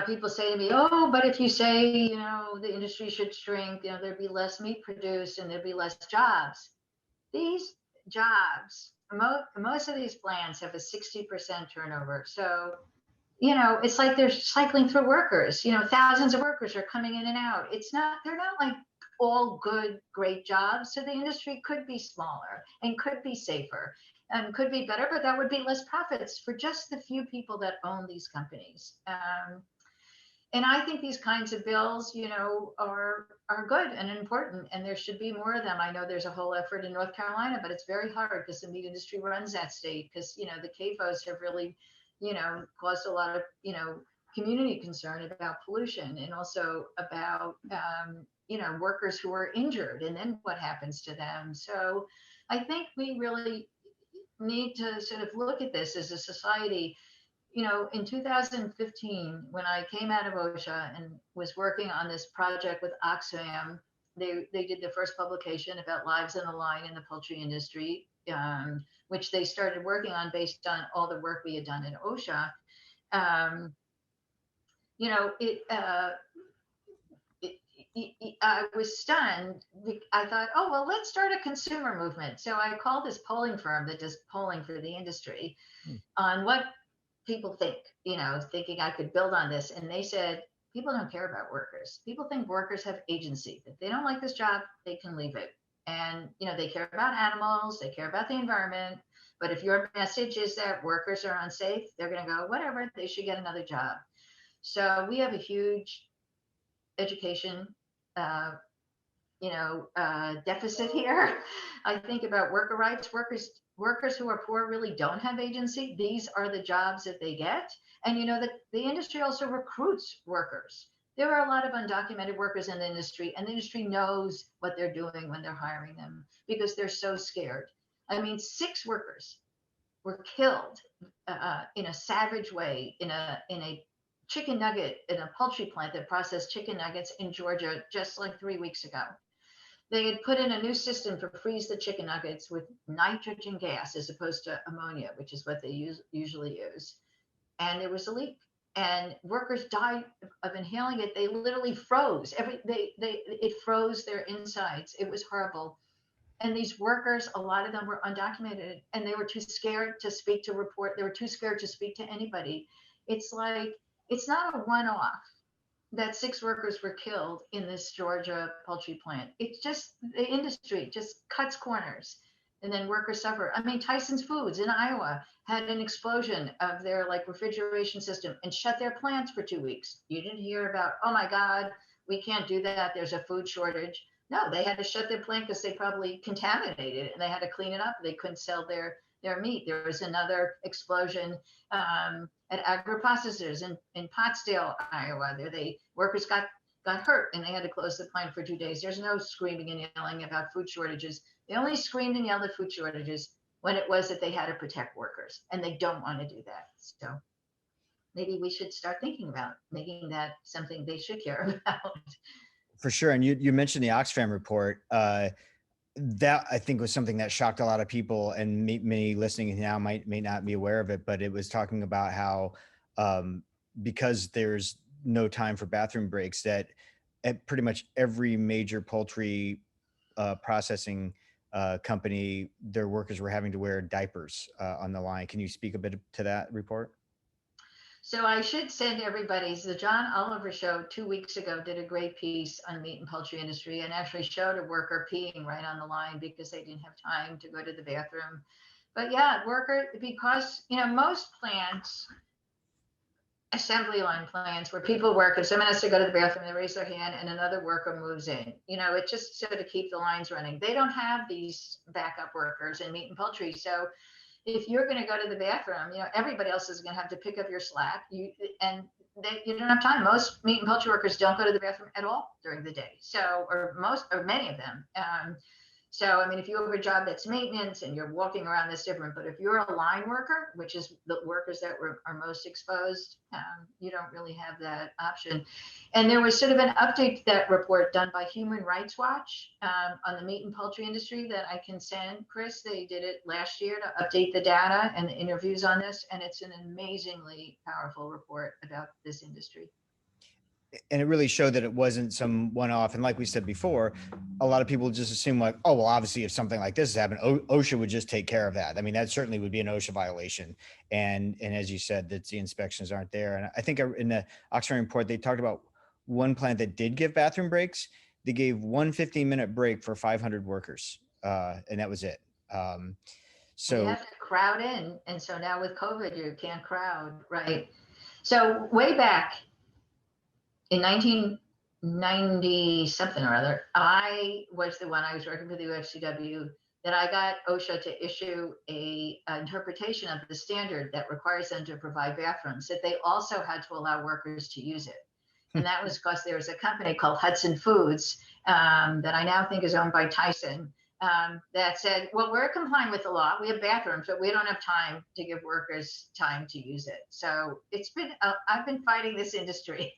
B: people say to me, oh, but if you say, the industry should shrink, there'd be less meat produced and there'd be less jobs. These jobs, most of these plants have a 60% turnover. So, it's like they're cycling through workers, thousands of workers are coming in and out. They're not like all good, great jobs. So the industry could be smaller and could be safer and could be better, but that would be less profits for just the few people that own these companies. And I think these kinds of bills, are good and important, and there should be more of them. I know there's a whole effort in North Carolina, but it's very hard because the meat industry runs that state, because, the CAFOs have really, caused a lot of, community concern about pollution, and also about, workers who are injured, and then what happens to them. So I think we really need to sort of look at this as a society. In 2015, when I came out of OSHA and was working on this project with Oxfam, they did the first publication about lives on the line in the poultry industry, which they started working on based on all the work we had done in OSHA. I was stunned. I thought, oh, well, let's start a consumer movement. So I called this polling firm that does polling for the industry on what people think, thinking I could build on this. And they said, people don't care about workers. People think workers have agency. If they don't like this job, they can leave it. And, they care about animals, they care about the environment. But if your message is that workers are unsafe, they're going to go, whatever, they should get another job. So we have a huge education, deficit here. I think about worker rights. Workers who are poor really don't have agency. These are the jobs that they get. And the industry also recruits workers. There are a lot of undocumented workers in the industry, and the industry knows what they're doing when they're hiring them because they're so scared. I mean, 6 workers were killed in a savage way in a chicken nugget in a poultry plant that processed chicken nuggets in Georgia just like 3 weeks ago. They had put in a new system to freeze the chicken nuggets with nitrogen gas as opposed to ammonia, which is what they usually use. And there was a leak, and workers died of inhaling it. They literally froze. It froze their insides. It was horrible. And these workers, a lot of them were undocumented, and they were too scared to speak to report. They were too scared to speak to anybody. It's like, it's not a one-off that 6 workers were killed in this Georgia poultry plant. It's just, the industry just cuts corners, and then workers suffer. I mean, Tyson's Foods in Iowa had an explosion of their like refrigeration system and shut their plants for 2 weeks. You didn't hear about, oh my God, we can't do that, there's a food shortage. No, they had to shut their plant because they probably contaminated it, and they had to clean it up. They couldn't sell their meat. There was another explosion at agro-processors in Pottsdale, Iowa. Workers got hurt, and they had to close the plant for 2 days. There's no screaming and yelling about food shortages. They only screamed and yelled at food shortages when it was that they had to protect workers, and they don't want to do that. So maybe we should start thinking about making that something they should care about.
C: For sure. And you mentioned the Oxfam report. That I think was something that shocked a lot of people, and many listening now may not be aware of it, but it was talking about how because there's no time for bathroom breaks, that at pretty much every major poultry processing company, their workers were having to wear diapers on the line. Can you speak a bit to that report?
B: So I should send everybody, the John Oliver Show 2 weeks ago did a great piece on meat and poultry industry, and actually showed a worker peeing right on the line because they didn't have time to go to the bathroom. But yeah, because, most plants, assembly line plants where people work, if someone has to go to the bathroom, they raise their hand and another worker moves in. It's just so to keep the lines running. They don't have these backup workers in meat and poultry. So if you're going to go to the bathroom, everybody else is going to have to pick up your slack. You don't have time. Most meat and poultry workers don't go to the bathroom at all during the day. So, or many of them. So, I mean, if you have a job that's maintenance and you're walking around, that's different. But if you're a line worker, which is the workers that are most exposed, you don't really have that option. And there was sort of an update to that report done by Human Rights Watch on the meat and poultry industry that I can send, Chris. They did it last year to update the data and the interviews on this. And it's an amazingly powerful report about this industry.
C: And it really showed that it wasn't some one-off. And like we said before, a lot of people just assume like, oh, well, obviously if something like this happened, OSHA would just take care of that. I mean, that certainly would be an OSHA violation. And as you said, that the inspections aren't there. And I think in the Oxfam report, they talked about one plant that did give bathroom breaks. They gave one 15-minute break for 500 workers. And that was it. So
B: you have to crowd in. And so now with COVID, you can't crowd, right? So way back, in 1990 something or other, I was working for the UFCW, that I got OSHA to issue a interpretation of the standard that requires them to provide bathrooms, that they also had to allow workers to use it. And that was because there was a company called Hudson Foods that I now think is owned by Tyson, that said, well, we're complying with the law. We have bathrooms, but we don't have time to give workers time to use it. So it's been, I've been fighting this industry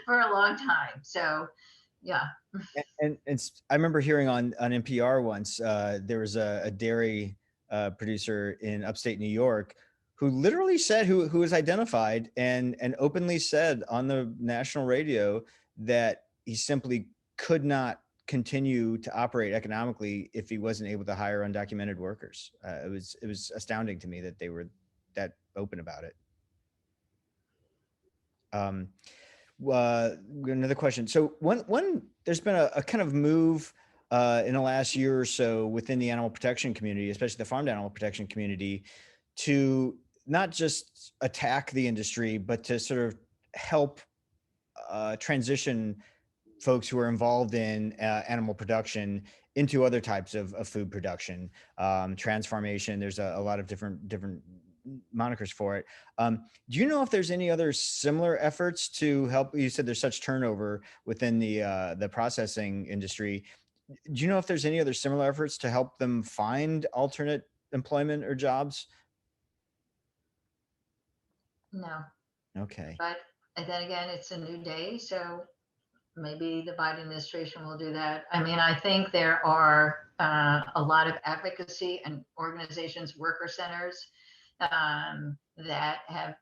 B: for a long time. So yeah.
C: And I remember hearing on NPR once, there was a dairy producer in upstate New York who literally said, who was identified and openly said on the national radio that he simply could not continue to operate economically if he wasn't able to hire undocumented workers. It was astounding to me that they were that open about it. Another question. So one there's been a kind of move in the last year or so within the animal protection community, especially the farmed animal protection community, to not just attack the industry, but to sort of help transition folks who are involved in animal production into other types of food production, transformation. There's a lot of different monikers for it. Do you know if there's any other similar efforts to help? You said there's such turnover within the processing industry. Do you know if there's any other similar efforts to help them find alternate employment or jobs?
B: No.
C: Okay.
B: But And then again, it's a new day, so maybe the Biden administration will do that. I mean, I think there are a lot of advocacy and organizations, worker centers that have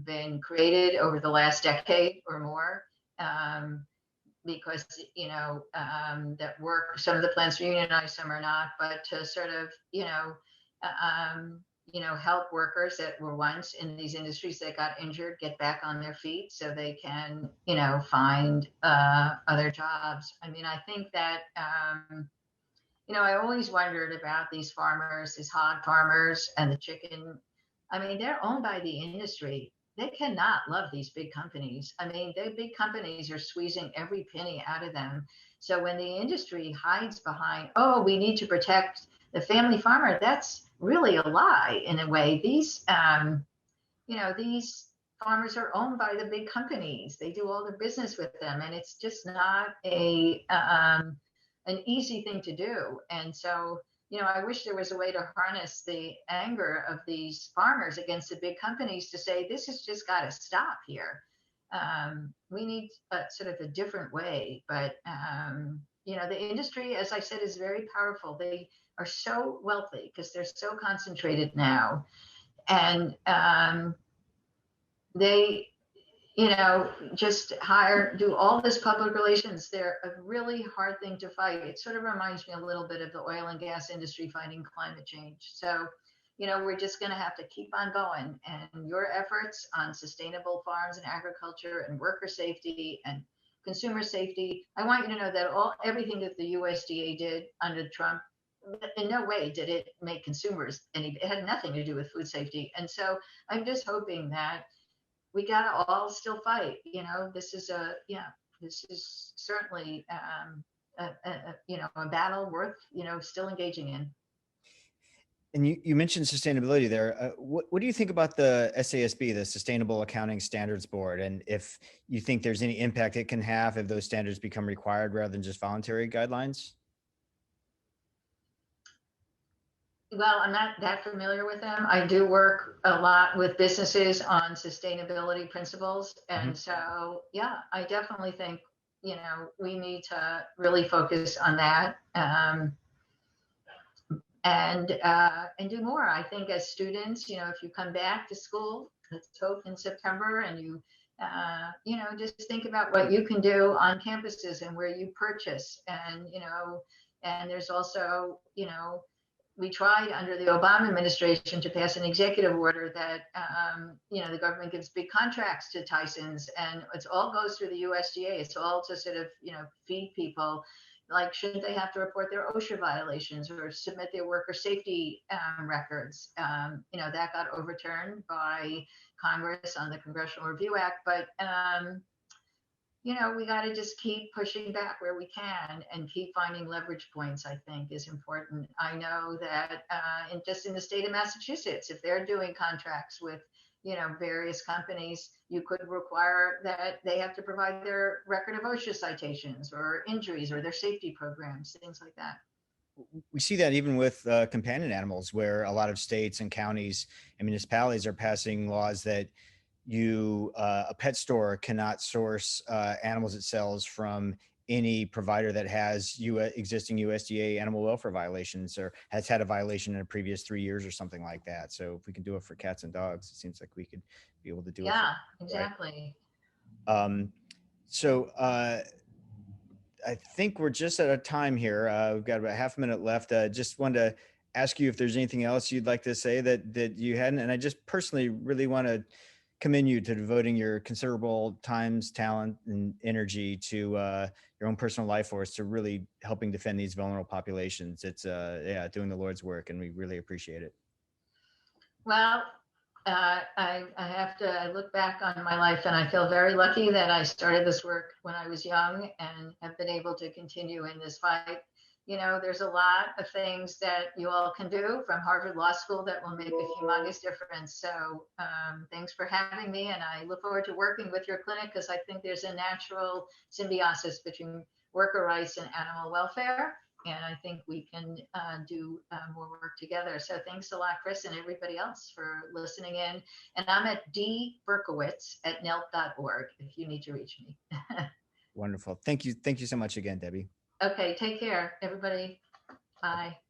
B: been created over the last decade or more. Because that work, some of the plants are unionized, some are not, but to sort of help workers that were once in these industries that got injured get back on their feet so they can find other jobs. I mean, I think that I always wondered about these farmers, these hog farmers and the chicken. I mean, they're owned by the industry. They cannot love these big companies. I mean, the big companies are squeezing every penny out of them. So when the industry hides behind, oh, we need to protect the family farmer, that's really a lie in a way. These farmers are owned by the big companies. They do all the business with them, and it's just not an easy thing to do. And so, I wish there was a way to harness the anger of these farmers against the big companies to say, this has just got to stop here. We need sort of a different way. But, the industry, as I said, is very powerful. They are so wealthy because they're so concentrated now. And they just do all this public relations. They're a really hard thing to fight. It sort of reminds me a little bit of the oil and gas industry fighting climate change. So, we're just going to have to keep on going. And your efforts on sustainable farms and agriculture and worker safety and consumer safety, I want you to know that everything that the USDA did under Trump, in no way did it make consumers it had nothing to do with food safety. And so I'm just hoping that we gotta all still fight. This is certainly a battle worth still engaging in.
C: And you mentioned sustainability there. What do you think about the SASB, the Sustainable Accounting Standards Board, and if you think there's any impact it can have if those standards become required rather than just voluntary guidelines?
B: Well, I'm not that familiar with them. I do work a lot with businesses on sustainability principles. And so, yeah, I definitely think, we need to really focus on that and do more. I think as students, if you come back to school, let's hope in September, and you just think about what you can do on campuses and where you purchase. And, and there's also, we tried under the Obama administration to pass an executive order that, the government gives big contracts to Tyson's, and it all goes through the USDA. It's all to sort of, feed people. Like, shouldn't they have to report their OSHA violations or submit their worker safety records? That got overturned by Congress on the Congressional Review Act. But, we got to just keep pushing back where we can and keep finding leverage points, I think, is important. I know that in the state of Massachusetts, if they're doing contracts with, various companies, you could require that they have to provide their record of OSHA citations or injuries or their safety programs, things like that.
C: We see that even with companion animals, where a lot of states and counties and municipalities are passing laws that a pet store cannot source animals it sells from any provider that has existing USDA animal welfare violations or has had a violation in the previous 3 years or something like that. So if we can do it for cats and dogs, it seems like we could be able to do it.
B: Yeah, exactly.
C: Right? So I think we're just out of time here. We've got about half a minute left. Just wanted to ask you if there's anything else you'd like to say that you hadn't. And I just personally really want to commend you to devoting your considerable times, talent, and energy to your own personal life force to really helping defend these vulnerable populations. It's doing the Lord's work, and we really appreciate it.
B: Well, I look back on my life, and I feel very lucky that I started this work when I was young and have been able to continue in this fight. There's a lot of things that you all can do from Harvard Law School that will make a humongous difference. So thanks for having me. And I look forward to working with your clinic because I think there's a natural symbiosis between worker rights and animal welfare. And I think we can do more work together. So thanks a lot, Chris, and everybody else for listening in. And I'm at dberkowitz@nelp.org if you need to reach me.
C: Wonderful. Thank you. Thank you so much again, Debbie.
B: Okay, take care, everybody. Bye.